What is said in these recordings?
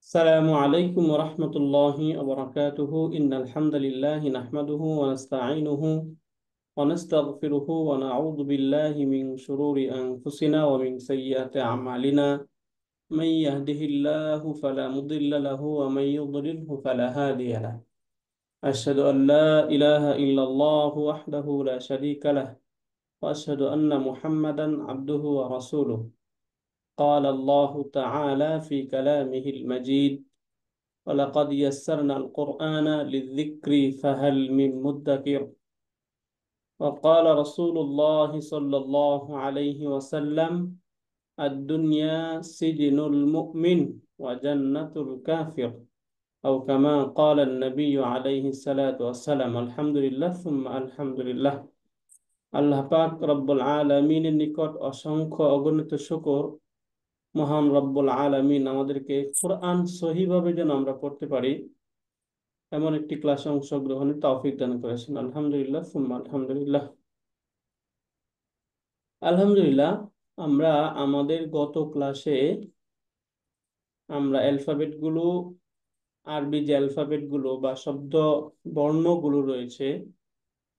السلام عليكم ورحمة الله وبركاته إن الحمد لله نحمده ونستعينه ونستغفره ونعوذ بالله من شرور أنفسنا ومن سيئات أعمالنا من يهده الله فلا مضل له ومن يضلله فلا هادي له أشهد أن لا إله إلا الله وحده لا شريك له وأشهد أن محمدا عبده ورسوله قال الله تعالى في كلامه المجيد ولقد يسرنا القرآن للذكر فهل من مدكر وقال رسول الله صلى الله عليه وسلم الدنيا سجن المؤمن وجنة الكافر أو كما قال النبي عليه الصلاة والسلام الحمد لله ثم الحمد لله আল্লাহ পাক রব্বুল আলামিনের নিকট অসংখ্য অগণিত শুকর। মহান রব্বুল আলামিন আমাদেরকে কোরআন সহিভাবে যেন আমরা পড়তে পারি এমন একটি ক্লাসে অংশগ্রহণের তৌফিক দান করেছেন। আলহামদুলিল্লাহ সুম্মা আলহামদুলিল্লাহ। আলহামদুলিল্লাহ, আমরা আমাদের গত ক্লাসে আমরা অ্যালফাবেট গুলো, আরবি যে অ্যালফাবেট গুলো বা শব্দ বর্ণগুলো রয়েছে,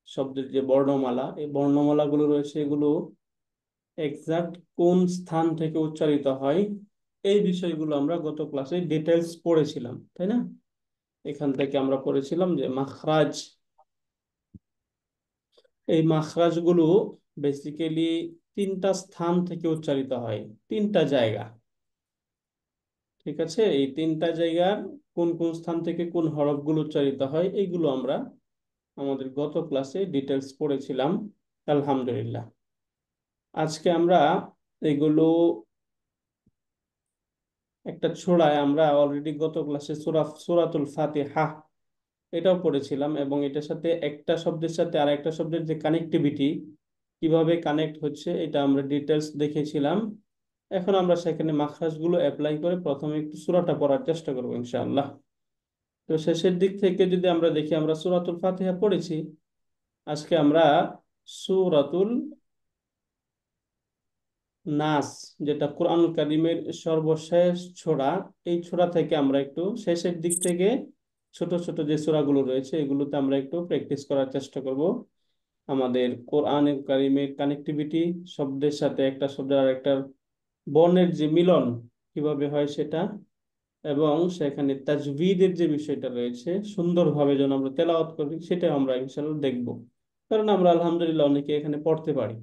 শব্দের যে বর্ণমালা, এই বর্ণমালাগুলো রয়েছে, এগুলো এক্সাক্ট কোন স্থান থেকে উচ্চারিত হয় এই বিষয়গুলো আমরা গত ক্লাসে ডিটেলস পড়েছিলাম, তাই না? এখান থেকে আমরা পড়েছিলাম যে মাখরাজ, এই মাখরাজ গুলো বেসিক্যালি তিনটা স্থান থেকে উচ্চারিত হয়, তিনটা জায়গা। ঠিক আছে, এই তিনটা জায়গার কোন কোন স্থান থেকে কোন হরফগুলো উচ্চারিত হয় এইগুলো আমরা আমাদের গত ক্লাসে ডিটেলস পড়েছিলাম। আলহামদুলিল্লাহ, আজকে আমরা এগুলো একটা ছড়ায়, আমরা অলরেডি গত ক্লাসে সূরাতুল ফাতিহা এটাও পড়েছিলাম, এবং এটার সাথে একটা শব্দের সাথে আর একটা শব্দের যে কানেক্টিভিটি কিভাবে কানেক্ট হচ্ছে এটা আমরা ডিটেলস দেখেছিলাম। এখন আমরা সেখানে মাখরাজগুলো অ্যাপ্লাই করে প্রথমে একটু সূরাটা পড়ার চেষ্টা করবো ইনশাআল্লাহ। তো শেষের দিক থেকে যদি আমরা দেখি, আমরা সূরাতুল ফাতিহা পড়েছি, আজকে আমরা সূরাতুল নাস, যেটা কোরআনুল কারীমের সর্বশেষ ছোরা, এই ছোরা থেকে আমরা একটু শেষের দিক থেকে ছোট ছোট যে সূরাগুলো রয়েছে এগুলোতে আমরা একটু প্র্যাকটিস করার চেষ্টা করব। আমাদের কোরআনুল কারীমের কানেক্টিভিটি, শব্দের সাথে একটা শব্দের আর একটা বর্ণের যে মিলন কিভাবে হয় সেটা, এবং সেখানে তাজভিদের যে বিষয়টা রয়েছে সুন্দরভাবে যেন আমরা তেলাওয়াত করি সেটা আমরা ইনশাআল্লাহ দেখব। কারণ আমরা আলহামদুলিল্লাহ অনেকে এখানে পড়তে পারি,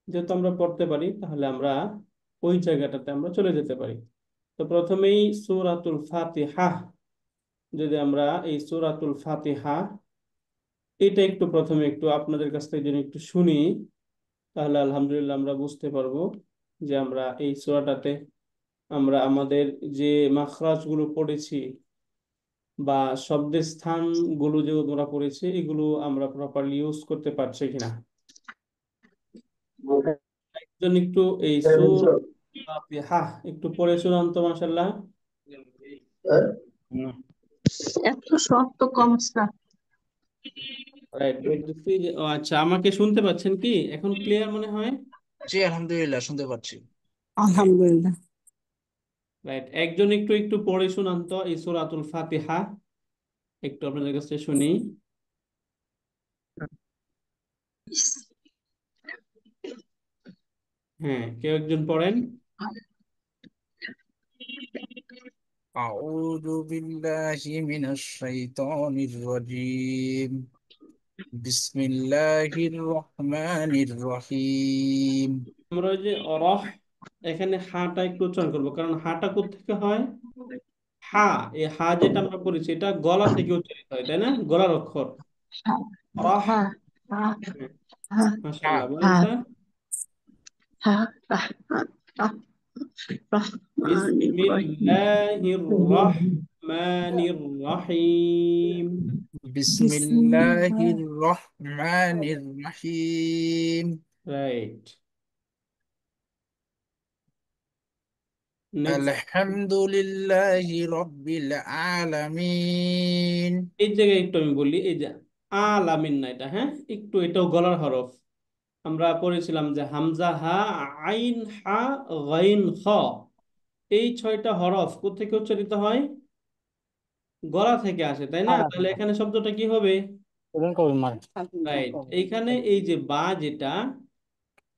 যেহেতু আমরা পড়তে পারি তাহলে আমরা ওই জায়গাটাতে আমরা চলে যেতে পারি। তো প্রথমেই সূরাতুল ফাতিহা, যদি আমরা এই সূরাতুল ফাতিহা এটা একটু প্রথমে একটু আপনাদের কাছ থেকে যদি একটু শুনি, তাহলে আলহামদুলিল্লাহ আমরা বুঝতে পারবো যে আমরা এই সূরাটাতে আমরা আমাদের যে মাখরাজ গুলো পড়েছি বা শব্দের স্থান গুলো যে আমরা পড়েছি এগুলো আমরা প্রপারলি ইউজ করতে পারছি কিনা। একজন একটু এই সূরা ফাতিহা একটু পড়ে শোনান তো, মাশাআল্লাহ। এত শক্ত কমসা। রাইট, বলতেছি যে আচ্ছা, আমাকে শুনতে পাচ্ছেন কি এখন ক্লিয়ার মনে হয়? জি আলহামদুলিল্লাহ শুনতে পাচ্ছি। আলহামদুলিল্লাহ। রাইট, একজন একটু একটু পড়ে শোনান তো এই সূরাতুল ফাতিহা, একটু আপনাদের কাছে শুনি। হ্যাঁ, কেউ একজন পড়েন। আউযু বিল্লাহি মিনাশ শাইতানির রাজীম। বিসমিল্লাহির রহমানির রহিম। আমরা ওই যে রহ, এখানে হাটা একটু উচ্চারণ করবো, কারণ হাটা কোত্থেকে হয়? হা, এই হা যেটা আমরা পড়েছি এটা গলা থেকে উচ্চারিত হয়, তাই না? গলার অক্ষর রহ। হ্যাঁ, হ্যাঁ, হ্যাঁ, হ্যাঁ, মাশাআল্লাহ, বলেন হ্যাঁ, স্যার। হ্যাঁ, রহমান, রহমানির রহিম। বিসমিল্লাহির রহমানির রহিম। বিসমিল্লাহির বিসমিল্লাহ। রহমানির রহিম। Right, next. আলহামদুলিল্লাহি রাব্বিল আলামিন। এই জায়গায় একটু আমি বলি, এই যে আলামিন না এটা, হ্যাঁ একটু এটাও গলার হরফ। আমরা পড়েছিলাম যে হামজা হা, আইন হা, গাইন খ, এই 6টা হরফ কোত্থেকে উচ্চারিত হয়? গলা থেকে আসে, তাই না? তাহলে এখানে শব্দটা কি হবে? রাইট, এইখানে এই যে বা যেটা,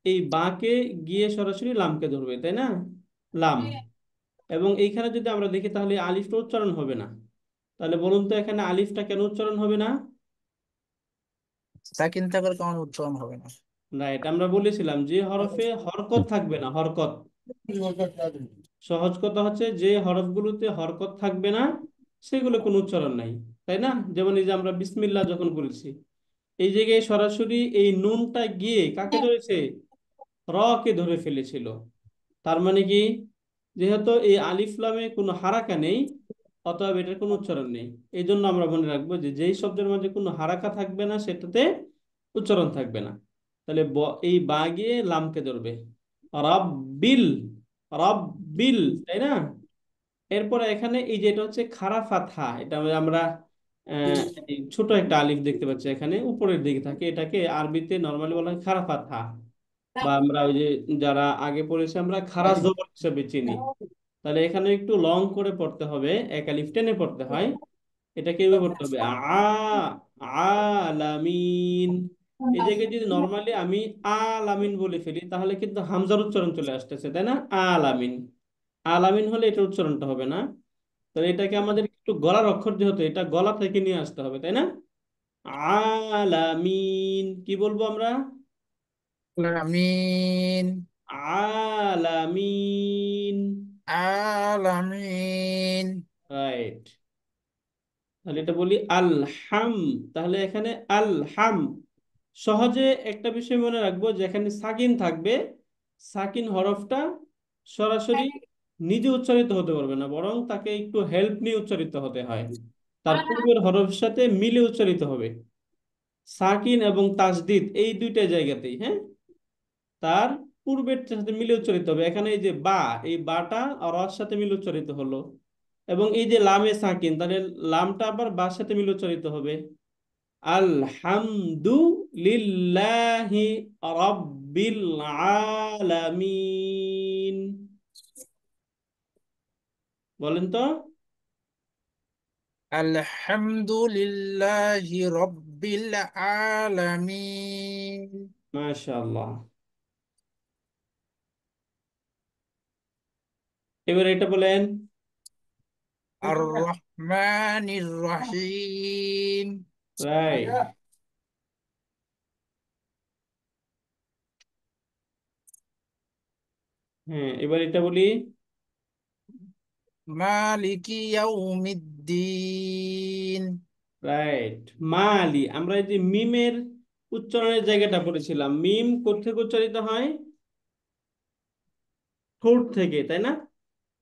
এই বাকে গিয়ে সরাসরি লামকে ধরবে, তাই না? লাম। এবং এইখানে যদি আমরা দেখি তাহলে আলিফটা উচ্চারণ হবে না। তাহলে বলুন তো এখানে আলিফটা কেন উচ্চারণ হবে না? সাকিন থাকার কারণে উচ্চারণ হবে না। রাইট, আমরা বলেছিলাম যে হরফে হরকত থাকবে না, হরকত। সহজ কথা হচ্ছে যে হরফগুলোতে হরকত থাকবে না সেগুলো কোনো উচ্চারণ নাই, তাই না? যেমন এই যে আমরা বিসমিল্লাহ যখন বলছি, এই জায়গায় সরাসরি এই নুনটা গিয়ে কাকে ধরেছে? র কে ধরে ফেলেছিল। তার মানে কি, যেহেতু এই আলিফ লামে কোনো হারাকা নেই, অতএব এটার কোনো উচ্চারণ নেই। এই জন্য আমরা মনে রাখবো যে যেই শব্দের মধ্যে কোনো হারাকা থাকবে না সেটাতে উচ্চারণ থাকবে না। তাহলে এই বা গিয়ে লামকে ধরবে, রাব্বিল, রাব্বিল, তাই না? এরপরে এখানে এই যে এটা হচ্ছে খাড়া ফাতহা, এটা আমরা আহ, এই ছোট একটা আলিফ দেখতে পাচ্ছি এখানে উপরের দিকে থাকে, এটাকে আরবিতে নর্মালি বলা হয় খাড়া ফাতহা, বা আমরা ওই যে যারা আগে পড়েছি আমরা খাড়া জবর হিসেবে চিনি। তাহলে এখানে একটু লং করে পড়তে হবে, এক আলিফ টেনে পড়তে হয়। এটাকে এইভাবে পড়তে হবে, আলামিন। এই জায়গায় যদি নর্মালি আমি আলামিন বলে ফেলি তাহলে কিন্তু হামজার উচ্চারণ চলে আসতেছে, তাই না? আলামিন, আলামিন হলে এটার উচ্চারণটা হবে না। তাহলে এটাকে আমাদের একটু গলার অক্ষর যেহেতু, এটা গলা থেকে নিয়ে আসতে হবে, তাই না? আলামিন কি বলবো আমরা? আমিন। আলামিন। আলামিন। রাইট, তাহলে এটা বলি আলহাম। তাহলে এখানে আলহাম, সহজে একটা বিষয় মনে রাখবো, যেখানে সাকিন থাকবে, সাকিন হরফটা সরাসরি নিজে উচ্চারিত হতে পারবে না, বরং তাকে একটু হেল্প নিয়ে উচ্চারিত হতে হয়। তার পূর্বের হরফের সাথে মিলে উচ্চারিত হবে, সাকিন এবং তাসদিদ এই দুইটা জায়গাতেই, হ্যাঁ। তার পূর্বের সাথে মিলে উচ্চারিত হবে। এখানে এই যে বা, এই বাটা আর অর সাথে মিলে উচ্চারিত হলো। এবং এই যে লামে সাকিন, তাহলে লামটা আবার বার সাথে মিলে উচ্চারিত হবে, আলহামদুলিল্লাহি রাব্বিল আলামিন। বলেন তো। আলহামদুলিল্লাহি রাব্বিল আলামিন। মাশাআল্লাহ। এবার এটা বলেন। আর রহমানির রহিম। রাইট। হ্যাঁ, এবার এটা বলি। মালিকি ইয়াউমিদ্দিন। রাইট, মালি। আমরা এই যে মিমের উচ্চারণের জায়গাটা পড়েছিলাম, মিম কোত্থেকে উচ্চারিত হয়? ঠোঁট থেকে, তাই না?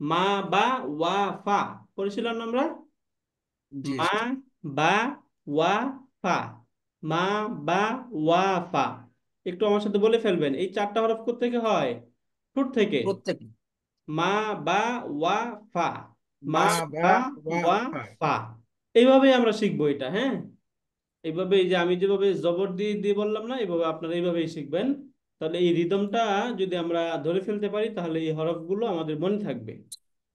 মা বা ওয়া ফা পড়েছিলাম না আমরা? জি মা জি। বা ওয়া ফা, মা বা ওয়া ফা। একটু আমার সাথে বলে ফেলবেন, এই 4টা হরফ কোত্থেকে হয়? ঠোঁট থেকে। প্রত্যেক মা বা ওয়া ফা, মা মা বা বা ওয়া ওয়া ফা। ফা। এইভাবেই আমরা শিখবো এটা, হ্যাঁ। এইভাবে এই যে আমি যেভাবে জবর দিয়ে দিয়ে বললাম না, এইভাবে আপনারা এইভাবেই শিখবেন। তাহলে এই রিদমটা যদি আমরা ধরে ফেলতে পারি তাহলে এই হরফগুলো আমাদের মনে থাকবে।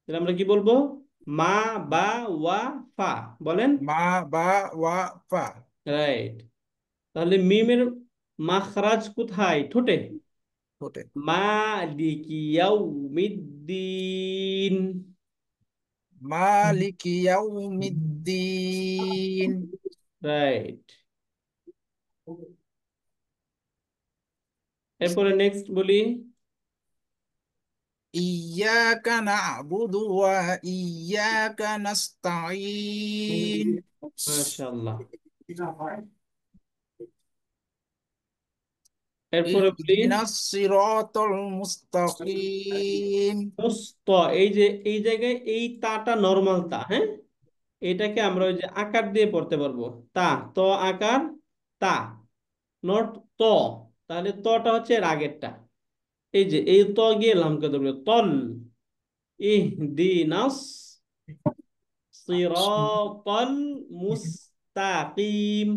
তাহলে আমরা কি বলবো? মা বা ওয়া ফা, বলেন। মা বা ওয়া ফা। রাইট, তাহলে মিমের মাখরাজ কোথায়? ঠোঁটে। ওটে। মালিকি ইয়াউমিদ্দিন। মালিকি ইয়াউমিদ্দিন। রাইট, এরপরে নেক্সট বলি। ইয়াকা না'বুদু ওয়া ইয়াকা নাস্তাঈন। মাশাআল্লাহ। এরপরে বলি ইহদিনাস সিরাতাল মুস্তাকিম। মুস্ত। এই যে এই জায়গায় এই তাটা নরমাল তা, হ্যাঁ। এটাকে আমরা ওই যে আকার দিয়ে পড়তে পারবো, তা, ত আকার, তা, নট ত। তাহলে তটা হচ্ছে এর আগেরটা। এই যে এই ত গিয়ে লামকে ধরবে, তল। ইহদিনাস সিরাতাল মুস্তাকিম।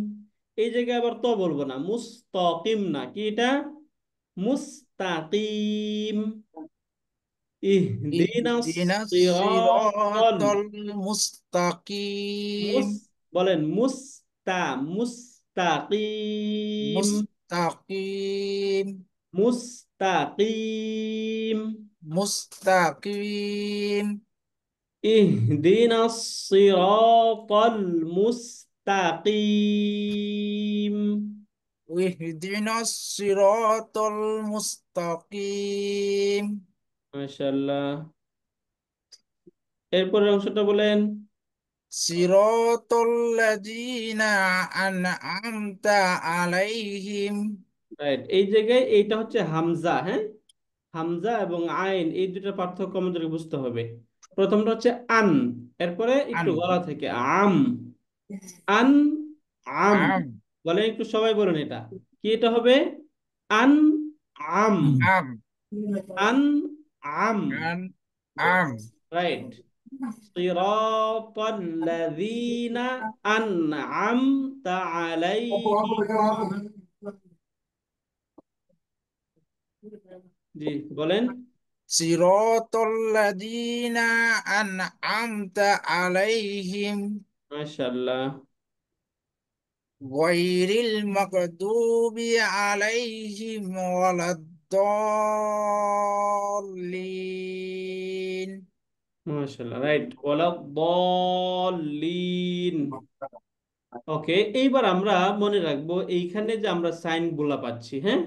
এই জায়গায় আবার তো বলবো না, মুস্তাকিম না, কি এটা? মুস্তাকিম। ইহদিনাস ইহদিনাস সিরাতাল সিরাতাল মুস্তাকিম। মুস বলেন মুস্তাকিম মুস্তাকিম। মুস্তাকিম মুস্তাকিম। ইহদিনাস সিরাতাল মুস্তাকিম। ইহদিনাস সিরাতাল মুস্তাকিম। মাশাআল্লাহ। এরপরের অংশটা বলেন। সিরাতাল্লাযীনা আন'আমতা আলাইহিম। রাইট, এই জায়গায় এইটা হচ্ছে হামজা, হ্যাঁ, হামজা এবং আইন এই দুটোর পার্থক্য আমাদেরকে বুঝতে হবে। প্রথমটা হচ্ছে আন, এরপরে একটু আন গলা থেকে আম, আন আম। আম বলেন একটু, সবাই বলেন এটা কি, এটা হবে আন আম, আম আন আম। আন আম। রাইট, সিরাতাল্লাযীনা আন'আমতা আলাইহিম। জি বলেন। সিরাতাল্লাযীনা আন'আমতা আলাইহিম মাশাআল্লাহ। গায়রিল মাগদুবি আলাইহিম ওয়ালাদ-দাল্লিন। মাশাআল্লাহ, রাইট, ওয়ালা দলিন। ওকে, এইবার আমরা মনে রাখবো এইখানে যে আমরা সাইন গুলা পাচ্ছি, হ্যাঁ,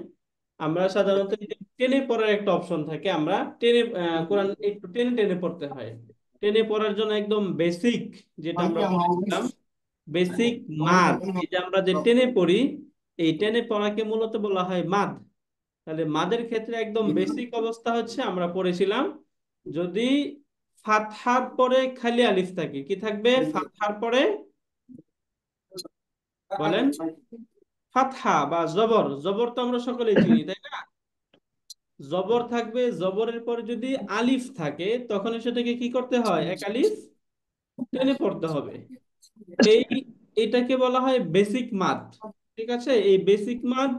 আমরা সাধারণত এই যে টেনে পড়ার একটা অপশন থাকে, আমরা টেনে কোরআন একটু টেনে টেনে পড়তে হয়। টেনে পড়ার জন্য একদম বেসিক যেটা আমরা বলেছিলাম, বেসিক মাদ, এই যে আমরা যে টেনে পড়ি, এই টেনে পড়াকে মূলত বলা হয় মাদ। তাহলে মাদের ক্ষেত্রে একদম বেসিক অবস্থা হচ্ছে আমরা পড়েছিলাম, যদি ফাতহার পরে খালি আলিফ থাকে কি থাকবে, ফাতহার পরে বলেন, ফাতহা বা জবর, জবর তো আমরা সকলেই চিনি তাই না, জবর থাকবে, জবরের পরে যদি আলিফ থাকে তখন সেটাকে কি করতে হয়, এক আলিফ টেনে পড়তে হবে। এই এটাকে বলা হয় বেসিক মাদ। ঠিক আছে, এই বেসিক মাদ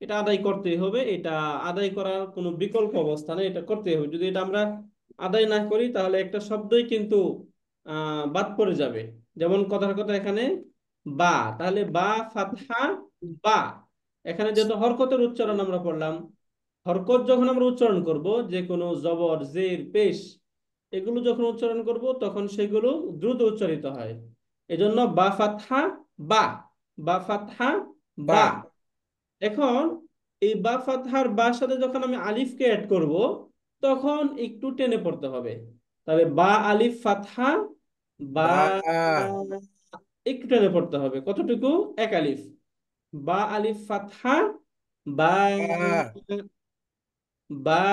এটা আদায় করতেই হবে, এটা আদায় করার কোনো বিকল্প অবস্থা নেই, এটা করতেই হবে। যদি এটা আমরা আদায় না করি তাহলে একটা শব্দই কিন্তু বাদ পড়ে যাবে। যেমন কথার কথা এখানে বা, তাহলে বা ফাতহা বা, এখানে যেহেতু হরকতের উচ্চারণ আমরা পড়লাম, হরকত যখন আমরা উচ্চারণ করব, যে কোনো জবর জের পেশ এগুলো যখন উচ্চারণ করব তখন সেগুলো দ্রুত উচ্চারিত হয়। এজন্য বা ফাতহা বা, বা ফাতহা বা বা। এখন এই বা ফাতহার বার সাথে যখন আমি আলিফকে অ্যাড করব তখন একটু টেনে পড়তে হবে। তাহলে বা আলিফ ফাতহা বা, বা একটু টেনে পড়তে হবে কতটুকু, এক আলিফ। বা আলিফ ফাতহা বা, বা বা।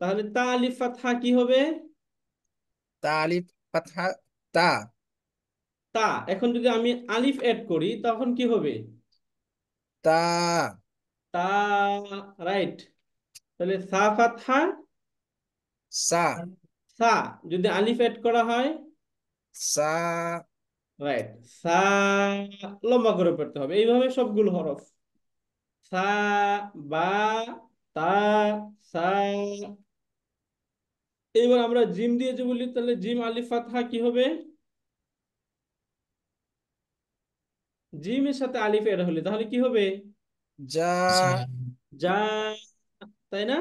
তাহলে তা আলিফ ফাতহা কি হবে, তালিফ ফাতহা তা তা। এখন যদি আমি আলিফ অ্যাড করি তখন কি হবে, তা তা। রাইট, তাহলে সা ফাতহা সা সা, যদি আলিফ অ্যাড করা হয়, সা রাইট, সা, লম্বা করে পড়তে হবে এইভাবে সবগুলো হরফ, সা, বা, তা, সা। এবার আমরা জিম দিয়ে যে বলি, তাহলে জিম আলিফ ফাতহা কি হবে, জিমের সাথে আলিফ এর হলে তাহলে কি হবে, যা যা, তাই না।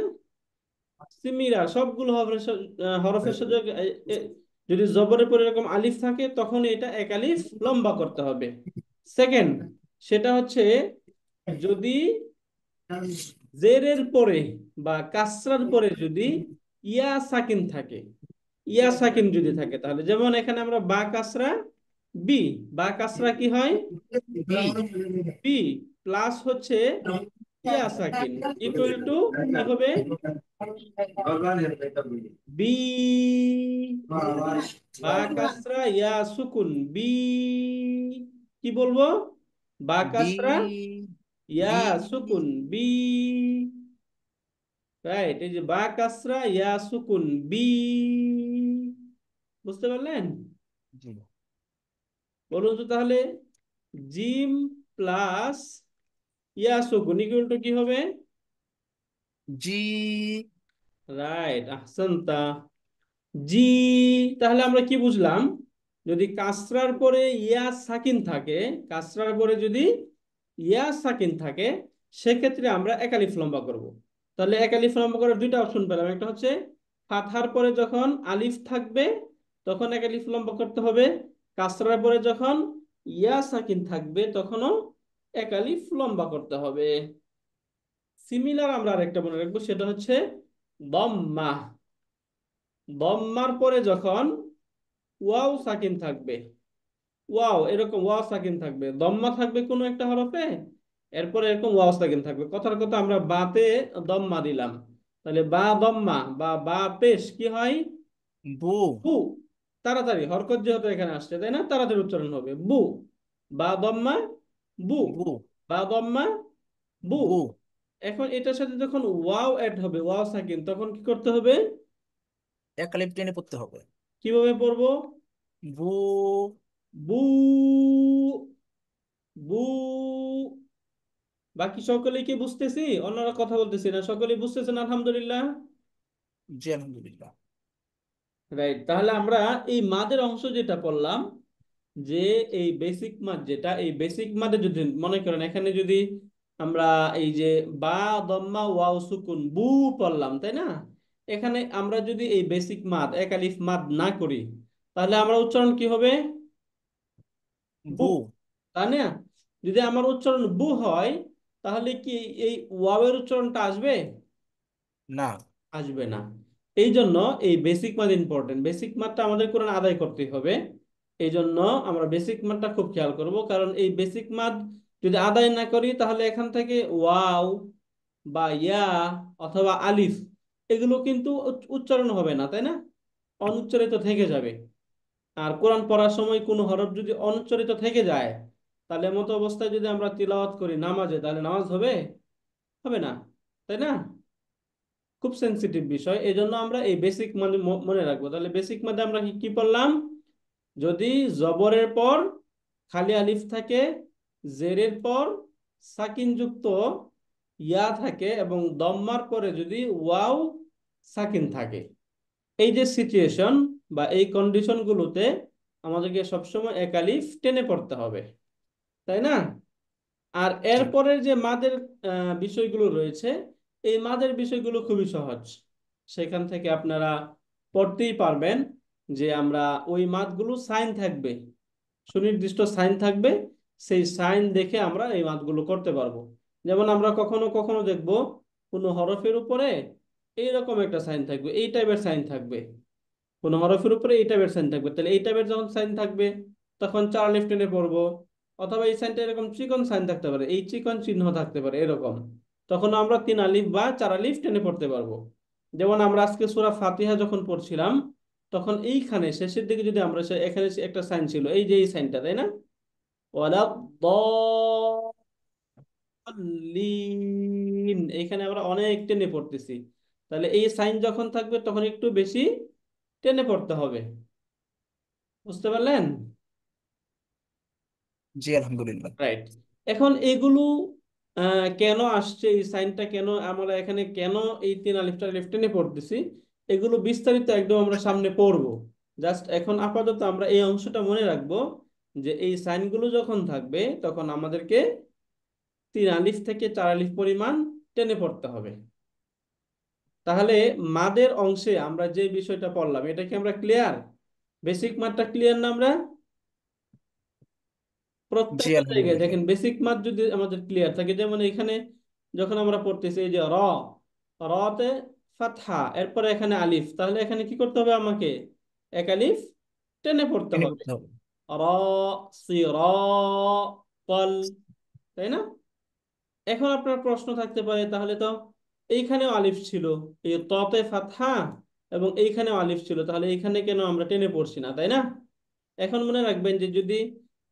সিমিরা সবগুলো হরফের হরফের সাথে যদি জবরের পরে এরকম আলিফ থাকে তখন এটা এক আলিফ লম্বা করতে হবে। সেকেন্ড, সেটা হচ্ছে যদি জেরের পরে বা কাসরার পরে যদি ইয়া সাকিন থাকে, ইয়া সাকিন যদি থাকে, তাহলে যেমন এখানে আমরা বা কাসরা বি, বা কাসরা কি হয়, বি বি প্লাস হচ্ছে ইয়া সাকিন ইকুয়াল টু কি হবে, বি, বা কাসরা ইয়া সুকুন বি, কি বলবো, বা বি কাসরা ইয়া বি সুকুন বি। রাইট, এই যে বা কাসরা ইয়া সুকুন বি, বুঝতে পারলেন। জি বলুন তো তাহলে, জিম প্লাস ইয়া সুকুন ইকুয়াল টু কি হবে, জি রাইট, আহসানতা। জি। তাহলে আমরা কি বুঝলাম? যদি কাসরার পরে ইয়া সাকিন থাকে, কাসরার পরে যদি ইয়া সাকিন থাকে, সেক্ষেত্রে আমরা এক আলিফ লম্বা করব। তাহলে এক আলিফ লম্বা করার দুইটা অপশন পেলাম। একটা হচ্ছে ফাতহার পরে যখন আলিফ থাকবে তখন এক আলিফ লম্বা করতে হবে, কাসরার পরে যখন ইয়া সাকিন থাকবে তখনও এক আলিফ লম্বা করতে হবে। সিমিলার আমরা আরেকটা মনে রাখবো, সেটা হচ্ছে দম্মা। দম্মার পরে যখন ওয়াও সাকিন থাকবে, ওয়াও এরকম ওয়াও সাকিন থাকবে, দম্মা থাকবে কোনো একটা হরফে, এরপরে এরকম ওয়াও সাকিন থাকবে। কথার কথা আমরা বাতে দম্মা দিলাম, তাহলে বা দম্মা বা বা পেশ কি হয়? বু। বু। তাড়াতাড়ি হরকত যেহেতু এখানে আসছে, তাই না, তাড়াতাড়ি উচ্চারণ হবে বু। বা দম্মা বু। বু। বা দম্মা বু। বু। এখন এটার সাথে যখন ওয়াও অ্যাড হবে, ওয়াও সাকিন, তখন কি করতে হবে? এক আলিফ টেনে পড়তে হবে। কিভাবে পড়বো? বু। বু। বু। বাকি সকলেই কি বুঝতেছি? অন্যরা কথা বলতেছি না, সকলেই বুঝতেছেন আলহামদুলিল্লাহ। জি আলহামদুলিল্লাহ। রাইট, তাহলে আমরা এই মাদের অংশ যেটা পড়লাম, যে এই বেসিক মাদ, যেটা এই বেসিক মাদে যদি মনে করেন এখানে যদি আমরা এই যে বা দম্মা ওয়াও সুকুন বু পড়লাম, তাই না, এখানে আমরা যদি এই বেসিক মাদ এক আলিফ মাদ না করি, তাহলে আমরা উচ্চারণ কি হবে? বু। বু। তাই না? যদি আমার উচ্চারণ বু হয়, তাহলে কি এই ওয়াওয়ের উচ্চারণটা আসবে? না। আসবে না। এই জন্য এই বেসিক মাদ ইম্পর্টেন্ট, বেসিক মাদটা আমাদের কোরআন আদায় করতে হবে। এই জন্য আমরা বেসিক মাদটা খুব খেয়াল করব, কারণ এই বেসিক মাদ যদি আদায় না করি, তাহলে এখান থেকে ওয়াও বা ইয়া অথবা আলিফ এগুলো কিন্তু উচ্চারণ হবে না, তাই না, অনুচ্চারিত থেকে যাবে। আর কোরআন পড়ার সময় কোনো হরফ যদি অনুচ্চারিত থেকে যায়, তাহলে মতো অবস্থায় যদি আমরা তিলাওয়াত করি নামাজে, তাহলে নামাজ হবে? হবে না, তাই না? খুব সেনসিটিভ বিষয়, এই জন্য আমরা এই বেসিক মানে মনে রাখবো। তাহলে বেসিক মানে আমরা কি কি পড়লাম? যদি জবরের পর খালি আলিফ থাকে, জেরের পর সাকিন যুক্ত ইয়া থাকে, এবং দম্মার পরে যদি ওয়াও সাকিন থাকে, এই যে সিচুয়েশন বা এই কন্ডিশনগুলোতে আমাদেরকে সবসময় এক আলিফ টেনে পড়তে হবে, তাই না? আর জি। এরপরের যে মাদের বিষয়গুলো রয়েছে, এই মাদের বিষয়গুলো খুবই সহজ। সেখান থেকে আপনারা পড়তেই পারবেন যে আমরা ওই মাদগুলো সাইন থাকবে, সুনির্দিষ্ট সাইন থাকবে, সেই সাইন দেখে আমরা এই মাদগুলো করতে পারবো। যেমন আমরা কখনো কখনো দেখব কোনো হরফের উপরে এইরকম একটা সাইন থাকবে, এই টাইপের সাইন থাকবে, কোনো হরফের উপরে এই টাইপের সাইন থাকবে, তাহলে এই টাইপের যখন সাইন থাকবে তখন চার আলিফ টেনে পড়বো। অথবা এই সাইনটা এরকম চিকন সাইন থাকতে পারে, এই চিকন চিহ্ন থাকতে পারে এরকম, তখন আমরা তিন আলিফ বা চার আলিফ টেনে পড়তে পারবো। যেমন আমরা আজকে সূরা ফাতিহা যখন পড়ছিলাম, তখন এইখানে শেষের দিকে যদি আমরা এখানে একটা সাইন ছিল, এই যে এই সাইনটা, তাই না, ওয়ালা দলিন, এখানে আমরা অনেক টেনে পড়তেছি। তাহলে এই সাইন যখন থাকবে তখন একটু বেশি টেনে পড়তে হবে। বুঝতে পারলেন? জি আলহামদুলিল্লাহ। রাইট। এখন এগুলো কেন আসছে, এই সাইনটা কেন আমরা এখানে, কেন এই তিন আলিফটা আলিফ টেনে পড়তেছি, এগুলো বিস্তারিত একদম আমরা সামনে পড়বো। জাস্ট এখন আপাতত আমরা এই অংশটা মনে রাখবো, যে এই সাইনগুলো যখন থাকবে তখন আমাদেরকে তিন আলিফ থেকে চার আলিফ পরিমাণ টেনে পড়তে হবে। তাহলে মাদের অংশে আমরা যে বিষয়টা পড়লাম, এটা কি আমরা ক্লিয়ার? বেসিক মাদটা ক্লিয়ার না আমরা? জি প্রত্যেকটা জায়গায় আলহামদুলিল্লাহ। দেখেন বেসিক মাদ যদি আমাদের ক্লিয়ার থাকে, যেমন এখানে যখন আমরা পড়তেছি এই যে রতে ফাতহা, এরপরে এখানে আলিফ, তাহলে এখানে কি করতে হবে আমাকে? এক আলিফ টেনে পড়তে টেনে হবে। পড়তে হবে। র সির কল, তাই না? এখন আপনার প্রশ্ন থাকতে পারে, তাহলে তো এইখানেও আলিফ ছিল, এই ততে ফাতহা, এবং এইখানেও আলিফ ছিল, তাহলে এইখানে কেন আমরা টেনে পড়ছি না, তাই না? এখন মনে রাখবেন যে যদি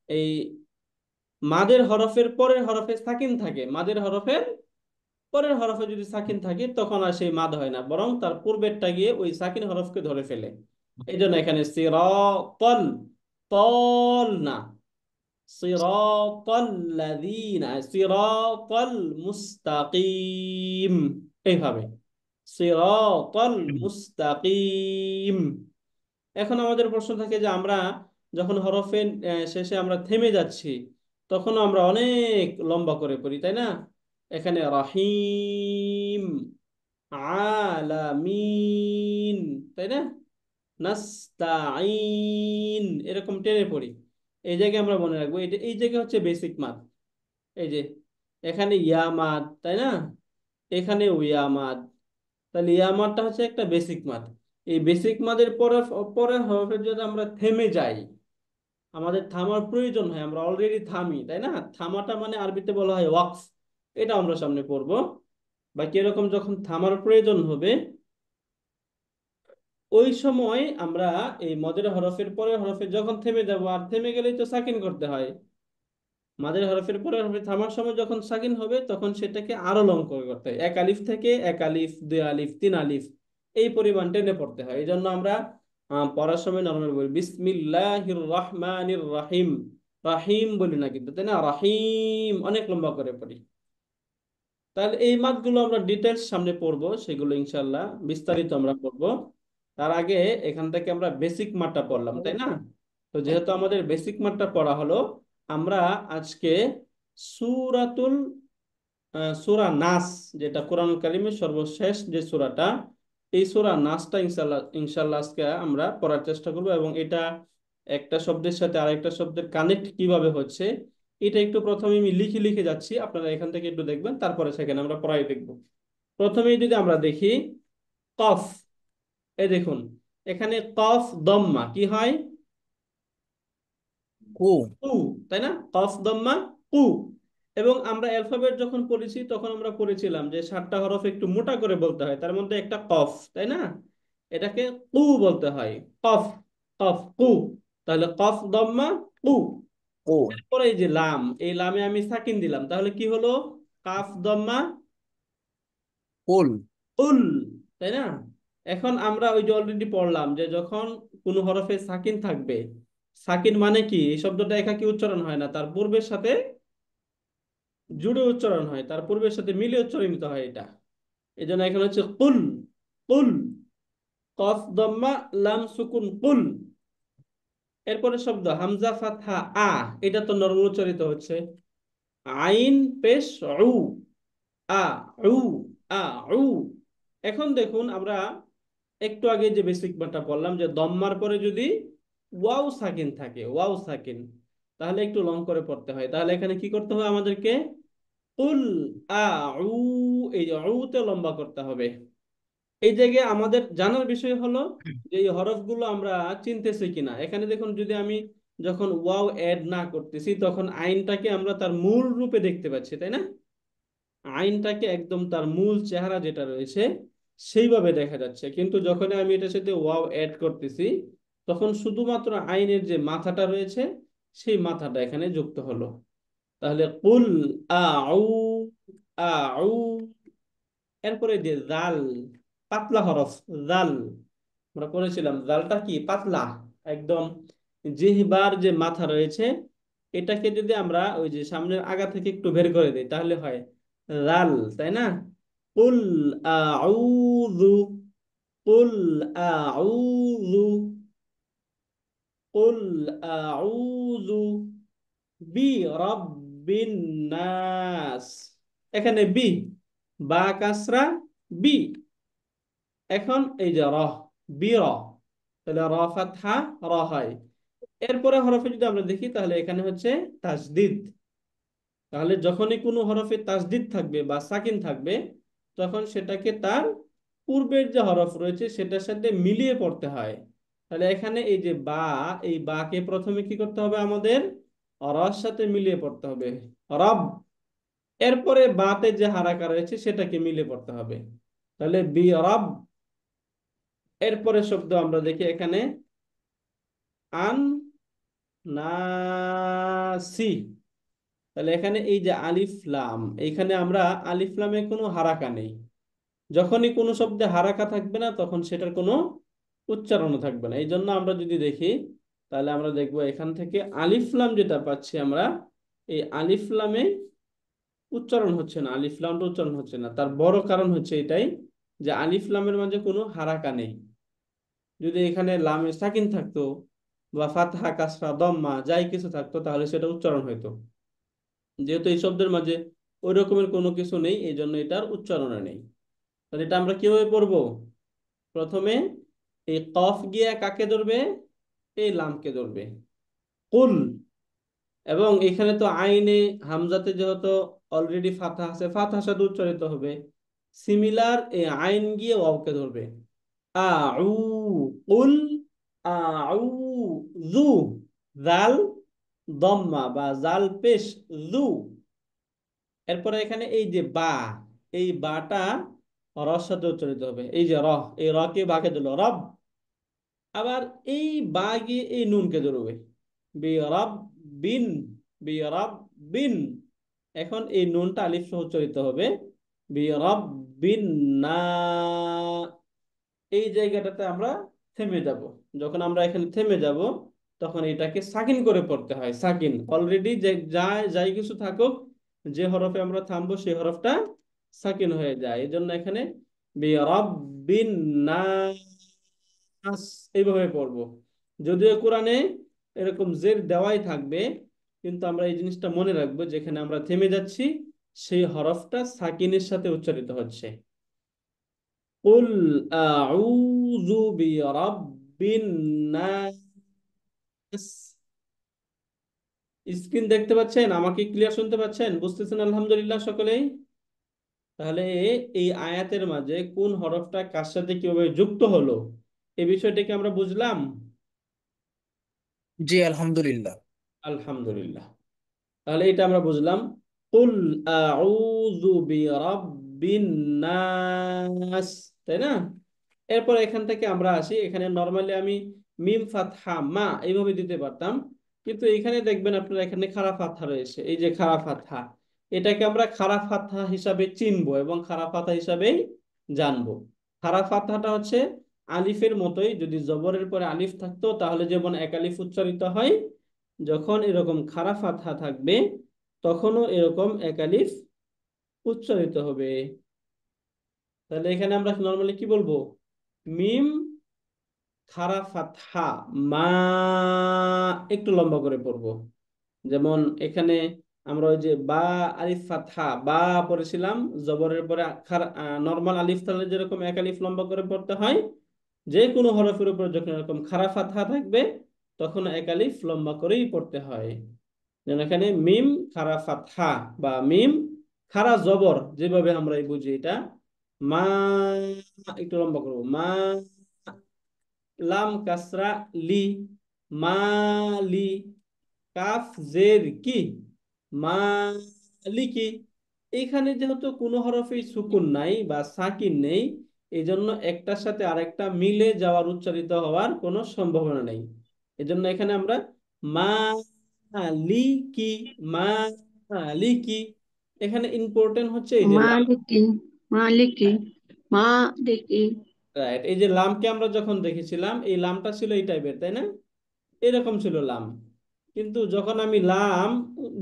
এই মাদের হরফের পরের হরফে সাকিন থাকে, মাদের হরফের পরের হরফে যদি সাকিন থাকে, তখন আর সেই মাদ হয় না, বরং তার পূর্বেরটা গিয়ে ওই সাকিন হরফকে ধরে ফেলে। এই জন্য এখানে সিরাতাল, তল না, সিরাতাল্লাযীনা, সিরাতাল মুস্তাকিম, এইভাবে। সিরাতাল মুস্তাকিম। এখন আমাদের প্রশ্ন থাকে যে আমরা যখন হরফের শেষে আমরা থেমে যাচ্ছি তখন আমরা অনেক লম্বা করে পড়ি, তাই না? এখানে রাহিম, আলামিন, তাই না? নাস্তাইন, এরকম টেনে পড়ি। এই জায়গায় আমরা মনে রাখবো এটা, এই জায়গায় হচ্ছে বেসিক মাদ। এই যে এখানে ইয়ামাদ, তাই না? এখানেও ইয়ামাদ। তাহলে ইয়ামাদটা হচ্ছে একটা বেসিক মাদ। এই বেসিক মাদের পরে পরে হরফের যদি আমরা থেমে যাই, আমাদের থামার প্রয়োজন হয়, আমরা অলরেডি থামি, তাই না? থামাটা মানে আরবিতে বলা হয় ওয়াকফ। এটা আমরা সামনে পড়বো। বাকি এরকম যখন থামার প্রয়োজন হবে ওই সময় আমরা এই মদের হরফের পরে হরফে যখন থেমে যাব, আর থেমে গেলেই তো সাকিন করতে হয়। মাদের হরফের পরে হরফে থামার সময় যখন সাকিন হবে তখন সেটাকে আরো লং করে করতে হয়। এক আলিফ থেকে এক আলিফ, দুই আলিফ, তিন আলিফ, এই পরিমাণ টেনে পড়তে হয়। এই জন্য আমরা পড়ার সময় নরমাল বলি বিসমিল্লাহির রহমানির রাহিম। রাহিম বলি না কিন্তু, তাই না? রাহিম অনেক লম্বা করে পড়ি। তাহলে এই মাদগুলো আমরা ডিটেলস সামনে পড়বো, সেগুলো ইনশাল্লাহ বিস্তারিত আমরা পড়বো। তার আগে এখান থেকে আমরা বেসিক মাদটা পড়লাম, তাই না? তো যেহেতু আমাদের বেসিক মাদটা পড়া হলো, আমরা আজকে সূরাতুল সূরা নাস, যেটা কোরআন কারিমের সর্বশেষ যে সূরাটা, এই সূরা নাসটা ইনশাল্লাহ ইনশাল্লাহ আজকে আমরা পড়ার চেষ্টা করব। এবং এটা একটা শব্দের সাথে আরেকটা শব্দের কানেক্ট কিভাবে হচ্ছে এটা একটু প্রথমে আমি লিখে লিখে যাচ্ছি, আপনারা এখান থেকে একটু দেখবেন, তারপরে সেখানে আমরা পড়াই দেখব। প্রথমেই যদি আমরা দেখি কফ, এই দেখুন এখানে কফ দম্মা কি হয়? কু। কু, তাই না? কফ দম্মা কু। এবং আমরা অ্যালফাবেট যখন পড়েছি তখন আমরা পড়েছিলাম যে 7টা হরফ একটু মোটা করে বলতে হয়, তার মধ্যে একটা কফ, তাই না? এটাকে কু বলতে হয়। কফ, কফ কু। তাহলে কফ দম্মা কু। কু। এরপরে এই যে লাম, এই লামে আমি সাকিন দিলাম, তাহলে কি হলো? কাফ দম্মা কুল। উল, তাই না? এখন আমরা ওই যে অলরেডি পড়লাম যে যখন কোনো হরফে সাকিন থাকবে, সাকিন মানে কি? এই শব্দটা একাকি উচ্চারণ হয় না, তার পূর্বের সাথে জুড়ে উচ্চারণ হয়, তার পূর্বের সাথে মিলে উচ্চারিত হয় এটা। এই জন্য এখানে হচ্ছে কুল, কুল, কফ দম্মা লাম সুকুন কুল। এরপরে শব্দ হামজা ফাতহা আ, এটা তো নরম উচ্চারিত হচ্ছে। আইন পেশ উ, আ উ, আ উ। এখন দেখুন আমরা একটু আগে যে বেসিক মানটা বললাম যে দম্মার পরে যদি ওয়াও সাকিন থাকে, ওয়াও সাকিন, তাহলে একটু লং করে পড়তে হয়। তাহলে এখানে কি করতে হবে আমাদেরকে? কুল আউ, এই যে আউতে লম্বা করতে হবে। এই জায়গায় আমাদের জানার বিষয় হলো যে এই হরফগুলো আমরা চিনতেছি কিনা। এখানে দেখুন যদি আমি যখন ওয়াও অ্যাড না করতেছি তখন আইনটাকে আমরা তার মূল রূপে দেখতে পাচ্ছি, তাই না? আইনটাকে একদম তার মূল চেহারা যেটা রয়েছে সেইভাবে দেখা যাচ্ছে। কিন্তু যখন আমি এটার সাথে ওয়াও অ্যাড করতেছি তখন শুধুমাত্র আইনের যে মাথাটা রয়েছে সেই মাথাটা এখানে যুক্ত হলো। তাহলে কুল আউ, আউ। এরপরে যে জাল, পাতলা হরফ, জাল। আমরা পড়েছিলাম জালটা কি? পাতলা একদম। জিহ্বার যে মাথা রয়েছে এটাকে যদি আমরা ওই যে সামনের আগা থেকে একটু বের করে দিই তাহলে হয় জাল, তাই না? কুল আউযু, কুল আউযু, কুল আউযু বি রাব্বিন নাস। এখানে বি, বা কাসরা, বি। এখন এই যে রহ, বি র, তাহলে র ফাতহা র হয়। এরপরে হরফে যদি আমরা দেখি তাহলে এখানে হচ্ছে তাসদিদ। তাহলে যখনই কোনো হরফে তাসদিদ থাকবে বা সাকিন থাকবে তখন সেটাকে তার পূর্বের যে হরফ রয়েছে সেটার সাথে মিলিয়ে পড়তে হয়। তাহলে এখানে এই যে বা, এই বাকে প্রথমে কি করতে হবে আমাদের? রর সাথে মিলিয়ে পড়তে হবে, রব। এরপরে বাতে যে হারাকা রয়েছে সেটাকে মিলিয়ে পড়তে হবে, তাহলে বি রব। এরপরে শব্দ আমরা দেখি এখানে আন নাসি। তাহলে এখানে এই যে আলিফ লাম, এখানে আমরা আলিফ লামে কোনো হারাকা নেই। যখনই কোনো শব্দে হারাকা থাকবে না তখন সেটার কোনো উচ্চারণও থাকবে না। এই জন্য আমরা যদি দেখি তাহলে আমরা দেখবো এখান থেকে আলিফ লাম যেটা পাচ্ছি আমরা, এই আলিফ লামে উচ্চারণ হচ্ছে না, আলিফ লামটা উচ্চারণ হচ্ছে না। তার বড় কারণ হচ্ছে এটাই যে আলিফ লামের মাঝে কোনো হারাকা নেই। যদি এখানে লামে সাকিন থাকতো বা ফাতহা কাসরা দম্মা যাই কিছু থাকতো তাহলে সেটা উচ্চারণ হইতো। যেহেতু এই শব্দের মাঝে ওই রকমের কোনো কিছু নেই, এই জন্য এটার উচ্চারণে নেই। তাহলে এটা আমরা কিভাবে পড়বো? প্রথমে এই কফ গিয়া কাকে ধরবে? এই লামকে ধরবে, কুল। এবং এখানে তো আইনে হামজাতে যেহেতু অলরেডি ফাতহা আছে, ফাতহার সাথে উচ্চারিত হবে। সিমিলার এই আইন গিয়ে ওয়াওকে ধরবে, আউ, কুল আউ, জু, জাল দম্মা বা জাল পেশ, জু। এরপরে এখানে এই যে বা, এই বাটা রর সাথে উচ্চারিত হবে। এই যে র, এই রকে বাকে দিল রব। আবার এই বা গিয়ে এই নুনকে ধরবে, বিরব বিন, বিরব বিন। এখন এই নুনটা আলিফ সহ উচ্চারিত হবে, বিরব বিন না। এই জায়গাটাতে আমরা থেমে যাব। যখন আমরা এখানে থেমে যাব তখন এটাকে সাকিন করে পড়তে হয়। সাকিন অলরেডি যে যাই যাই কিছু থাকুক, যে হরফে আমরা থামবো সেই হরফটা সাকিন হয়ে যায়। এই জন্য এখানে বিরাব্বিন নাস এইভাবে পড়বো। যদিও কোরআনে এরকম জের দেওয়াই থাকবে, কিন্তু আমরা এই জিনিসটা মনে রাখবো যেখানে আমরা থেমে যাচ্ছি সেই হরফটা সাকিনের সাথে উচ্চারিত হচ্ছে। কুল আউযু বিরাব্বিন নাস। স্ক্রিন দেখতে পাচ্ছেন? আমাকে ক্লিয়ার শুনতে পাচ্ছেন? বুঝতেছেন আলহামদুলিল্লাহ সকলেই? তাহলে এই আয়াতের মাঝে কোন হরফটা কার সাথে কিভাবে যুক্ত হলো এই বিষয়টাকে আমরা বুঝলাম। জি আলহামদুলিল্লাহ। আলহামদুলিল্লাহ। তাহলে এটা আমরা বুঝলাম, কুল আউযু বিরাব্বিন নাস, তাই না? এরপর এখান থেকে আমরা আসি, এখানে নরমালি আমি মিম ফাতহা মা এইভাবে দিতে পারতাম, কিন্তু এখানে দেখবেন আপনারা এখানে খাড়া ফাতহা রয়েছে। এই যে খাড়া ফাতহা, এটাকে আমরা খাড়া ফাতহা হিসাবে চিনবো এবং খাড়া ফাতহা হিসাবেই জানবো। খাড়া ফাতহাটা হচ্ছে আলিফের মতোই, যদি জবরের পরে আলিফ থাকতো তাহলে যেমন এক আলিফ উচ্চারিত হয়, যখন এরকম খাড়া ফাতহা থাকবে তখনও এরকম এক আলিফ উচ্চারিত হবে। তাহলে এখানে আমরা নরমালি কি বলবো? মিম খাড়া ফাতহা মা, একটু লম্বা করে পড়বো। যেমন এখানে আমরা ওই যে বা আলিফ ফাতহা বা পড়েছিলাম, জবরের পরে নর্মাল আলিফ তাহলে যেরকম এক আলিফ লম্বা করে পড়তে হয়, যে কোনো হরফের উপর যখন এরকম খাড়া ফাতহা থাকবে তখন এক আলিফ লম্বা করেই পড়তে হয়। যেমন এখানে মিম খাড়া ফাতহা বা মিম খাড়া জবর, যেভাবে আমরা বুঝি এটা মা, একটু লম্বা করবো মা, লাম কাসরা লি, মালি, কাফ জের কি, মালিকি। এখানে যেহেতু কোনো হরফেই সুকুন নাই বা সাকিন নেই, এই জন্য একটার সাথে আরেকটা মিলে যাওয়ার উচ্চারিত হওয়ার কোনো সম্ভাবনা নেই। এজন্য এখানে আমরা মালিকি, মালিকি। এখানে ইম্পর্টেন্ট হচ্ছে এই যে লাম। মালিকি, মালিকি, মালিকি। রাইট, এই যে লামকে আমরা যখন দেখেছিলাম এই লামটা ছিল এই টাইপের, তাই না? এরকম ছিল লাম। কিন্তু যখন আমি লাম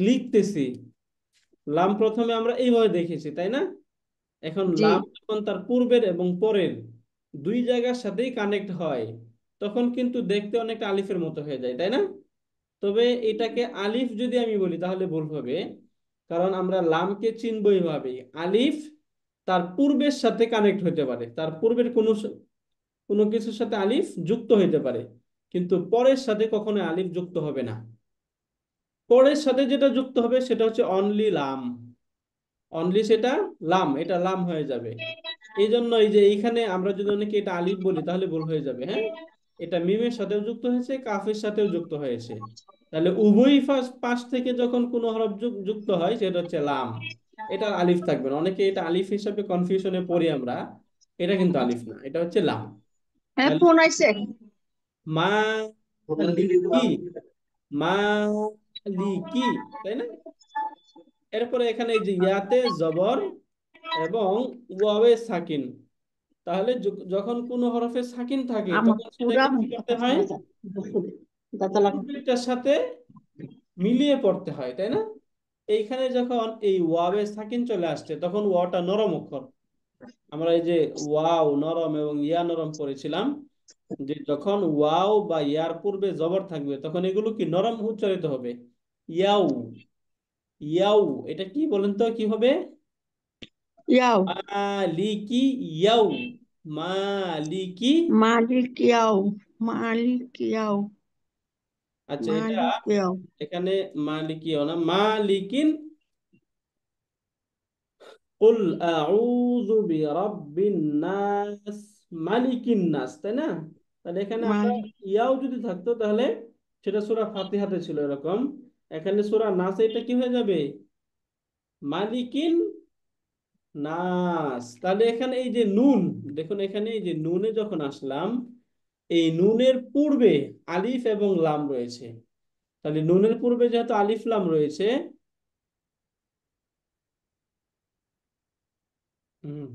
লিখতেছি, লাম প্রথমে আমরা এইভাবে দেখেছি, তাই না? এখন জি, লাম যখন তার পূর্বের এবং পরের দুই জায়গার সাথেই কানেক্ট হয় তখন কিন্তু দেখতে অনেকটা আলিফের মতো হয়ে যায়, তাই না? তবে এটাকে আলিফ যদি আমি বলি তাহলে ভুল হবে, কারণ আমরা লামকে চিনবো এইভাবে। আলিফ তার পূর্বের সাথে কানেক্ট হতে পারে, তার পূর্বের কোনো কোনো কিছুর সাথে আলিফ যুক্ত হইতে পারে, কিন্তু পরের সাথে কখনো আলিফ যুক্ত হবে না। পরের সাথে যেটা যুক্ত হবে সেটা হচ্ছে অনলি লাম। অনলি সেটা লাম, এটা লাম হয়ে যাবে। এই জন্য এই যে এইখানে আমরা যদি অনেকে এটা আলিফ বলি তাহলে ভুল হয়ে যাবে। হ্যাঁ, এটা মিমের সাথেও যুক্ত হয়েছে, কাফের সাথেও যুক্ত হয়েছে। তাহলে উভয় পাশ থেকে যখন কোনো হরফ যুক্ত হয় সেটা হচ্ছে লাম, এটা আলিফ থাকবে না। অনেকে এটা আলিফ হিসাবে কনফিউশনে পড়ি আমরা, এটা কিন্তু আলিফ না, এটা হচ্ছে লাম। হ্যাঁ তাহলে ফোন আইছে। মা লিকি, মালিকি, তাই না? এরপরে এখানে এই যে ইয়াতে জবর এবং ওয়াওয়ে সাকিন, তাহলে যখন কোনো হরফে সাকিন থাকে আমার তখন পুরা সেটাকে কি করতে হয়? দাদা লাগা। পূর্বেরটার সাথে মিলিয়ে পড়তে হয়, তাই না? এইখানে যখন এই ওয়াওয়ে সাকিন চলে আসছে তখন ওয়াটা নরম অক্ষর, আমরা এই যে ওয়াও নরম এবং ইয়া নরম পড়েছিলাম, যে যখন ওয়াও বা ইয়ার পূর্বে জবর থাকবে তখন এগুলো কি নরম উচ্চারিত হবে। ইয়াও, ইয়াও, এটা কি বলেন তো কি হবে? ইয়াও। মালিকি ইয়াও, মালিকি। মালিক ইয়াও। মালিক ইয়াও। আচ্ছা, এটা মালিক ইয়াও। এখানে মালিকিও না, মালিকিন। কুল আউযু বিরাব্বিন নাস, মালিকিন নাস, তাই না? তাহলে এখানে আমরা মালিক। ইয়াও যদি থাকতো তাহলে সেটা সূরা ফাতিহাতে ছিল এরকম, এখানে সূরা নাসে এটা কি হয়ে যাবে? মালিকিন নাস। তাহলে এখানে এই যে নুন, দেখুন এখানে এই যে নুনে যখন আসলাম, এই নুনের পূর্বে আলিফ এবং লাম রয়েছে। তাহলে নুনের পূর্বে যেহেতু আলিফ লাম রয়েছে, হুম,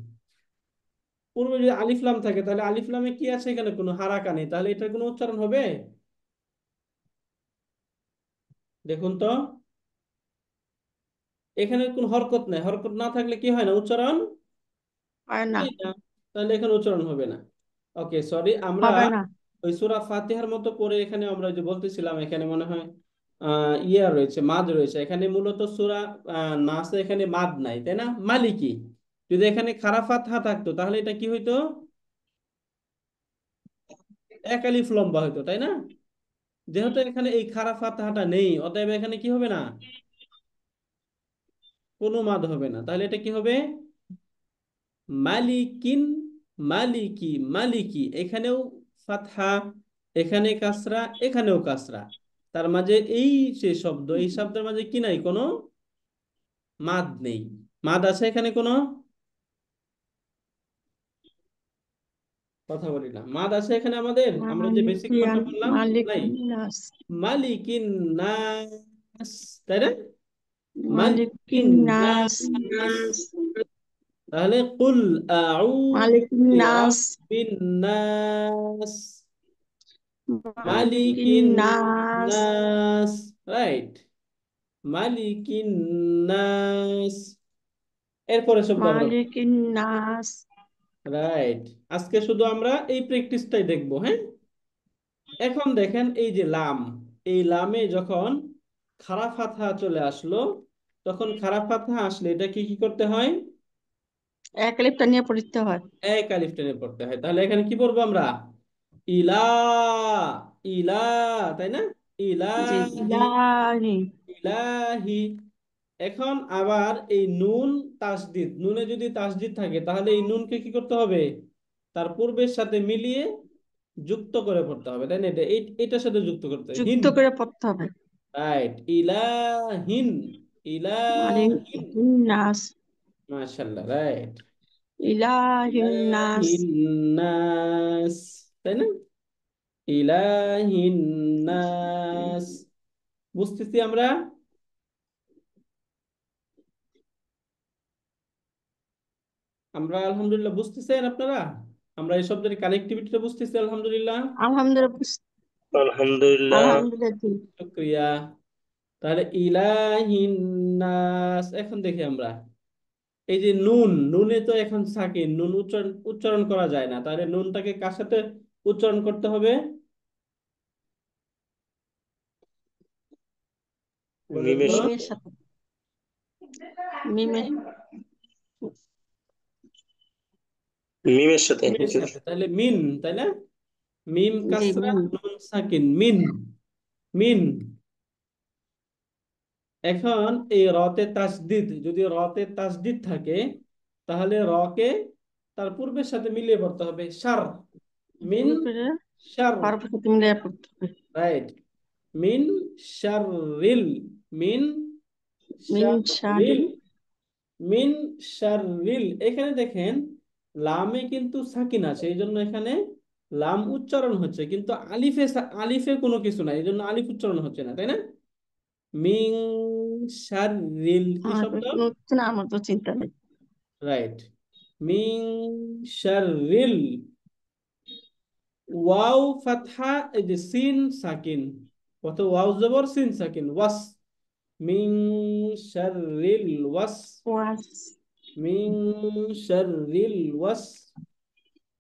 পূর্বে যদি আলিফ লাম থাকে তাহলে আলিফ লামে কি আছে? এখানে কোনো হারাকা নেই, তাহলে এটার কোনো উচ্চারণ হবে? দেখুন তো, এখানে কোন হরকত নাই, হরকত না থাকলে কি হয় না? উচ্চারণ হয় না। হয় না, তাহলে এখানে উচ্চারণ হবে না। ওকে, সরি, আমরা হবে না। ওই সূরা ফাতিহার মতো পড়ে এখানে আমরা যে বলতেছিলাম, এখানে মনে হয় ইয়া রয়েছে, মাদ রয়েছে। এখানে মূলত সূরা নাসে এখানে মাদ নাই, তাই না? মালিকি, যদি এখানে খারা ফাতহা থাকতো তাহলে এটা কি হইতো? এক আলিফ লম্বা হইতো, তাই না? যেহেতু এখানে এই খারা ফাতহাটা নেই, অতএব এখানে কি হবে না? কোনো মাদ হবে না। তাহলে এটা কি হবে? মালিকিন, মালিকি, মালিকি, এখানেও ফাতহা, এখানে কাসরা, এখানেও কাসরা। তার মাঝে এই যে শব্দ, এই শব্দের মাঝে কি নাই? কোনো মাদ নেই। মাদ আছে এখানে কোনো? কথা বলি না, মাদ আছে এখানে আমাদের? আমরা যে মালিক বেসিক ইয়ান। কোডটা বললাম, মালিক নাই। নাস। মালিকিন নাস, তাই না? মালিক মালিকিন নাস। নাস। তাহলে কুল আউযু মালিক নাস। বিরাব্বিন নাস, মালিক মালিকিন নাস। নাস, রাইট, মালিকিন নাস। এরপরে শব্দ আমরা, মালিক নাস। রাইট। আজকে শুধু আমরা এই প্র্যাকটিসটাই দেখবো, হ্যাঁ? এখন দেখেন এই যে লাম, এই লামে যখন খারা ফাতহা চলে আসলো, তখন খারা ফাতহা আসলে এটা কি কি করতে হয়? এক লিপটা নিয়ে পড়তে হয়। এক আলিফ টেনে পড়তে হয়। তাহলে এখানে কি পড়বো আমরা? ইলা, ইলা, তাই না? জি। ইলাহি, ইলাহি। ইলাহি। এখন আবার এই নুন তাসদিদ, নুনে যদি তাসদিদ থাকে তাহলে এই নুনকে কি করতে হবে? তার পূর্বের সাথে মিলিয়ে যুক্ত করে পড়তে হবে, তাই না? এটার সাথে যুক্ত করতে হবে, হিন, যুক্ত করে পড়তে হবে। রাইট, ইলাহিন, মালিক ইলাহিন, নাস। মাশাআল্লাহ, রাইট, ইলাহিন নাস। ইলাহিন নাস, তাই না? ইলাহিন নাস। বুঝতেছি আমরা? আমরা আলহামদুলিল্লাহ বুঝতেছেন আপনারা? আমরা এই শব্দের কানেক্টিভিটিটা বুঝতেছি আলহামদুলিল্লাহ। আলহামদুলিল্লাহ। আলহামদুলিল্লাহ। আলহামদুলিল্লাহ। শুকরিয়া। তাহলে ইলাহিন নাস। এখন দেখি আমরা এই যে নুন, নুনে তো এখন সাকিন, নুন উচ্চারণ উচ্চারণ করা যায় না, তাহলে নুনটাকে কার সাথে উচ্চারণ করতে হবে? বলেন মিমের তো। মিমের সাথে। সাথে। মিমে। মিমের সাথে মিমের হুজুর। সাথে, তাহলে মিন, তাই না? মিম জি কাসরা, মিম। নুন সাকিন, মিন, মিন। এখন এই রতে তাসদিদ, যদি রতে তাসদিদ থাকে তাহলে রকে তার পূর্বের সাথে মিলিয়ে পড়তে হবে, শার, মিন পুরোপুরি শার, পারফেক্ট সাথে মিলিয়ে পড়তে হবে। রাইট, মিন শাররিল, মিন মিন শাররিল, শারিল। মিন শাররিল। এখানে দেখেন লামে কিন্তু সাকিন আছে, এই জন্য এখানে লাম উচ্চারণ হচ্ছে, কিন্তু আলিফে আলিফে কোনো কিছু নাই, এই জন্য আলিফ উচ্চারণ হচ্ছে না, তাই না? মিন শাররিল কি আমার শব্দ? কোনো হচ্ছে না, আমার তো চিন্তা নেই। রাইট, মিন শাররিল, ওয়াও ফাতহা, এই যে সিন সাকিন, কত ওয়াও জবর সিন সাকিন, ওয়াস, মিন শাররিল ওয়াস, ওয়াস। মিন শাররিল ওয়াস।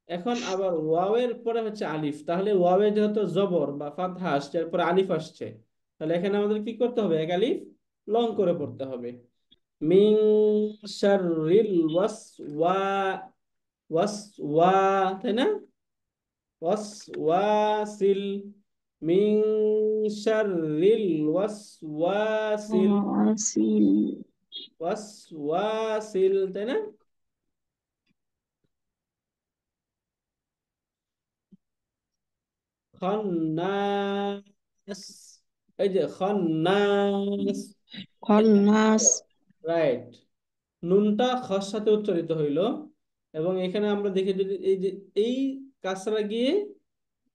এখন আবার ওয়াওয়ের পরে হচ্ছে আলিফ, তাহলে ওয়াওয়ে যেহেতু জবর বা ফাতহা আসছে এরপরে আলিফ আসছে, তাহলে এখানে আমাদের কি করতে হবে, এক আলিফ লং করে পড়তে হবে। মিন শাররিল ওয়াস ওয়া, ওয়াস ওয়া, তাই না? ওয়াস ওয়াসিল, মিন শাররিল ওয়াস ওয়াসিল, ওয়াসিল। ওয়াস ওয়াসিল, তাই না? খান্নাস, এই যে খান্নাস, খন্নাস। রাইট। নুনটা খর সাথে উচ্চারিত হইল, এবং এখানে আমরা দেখি যদি এই যে এই কাসরা গিয়ে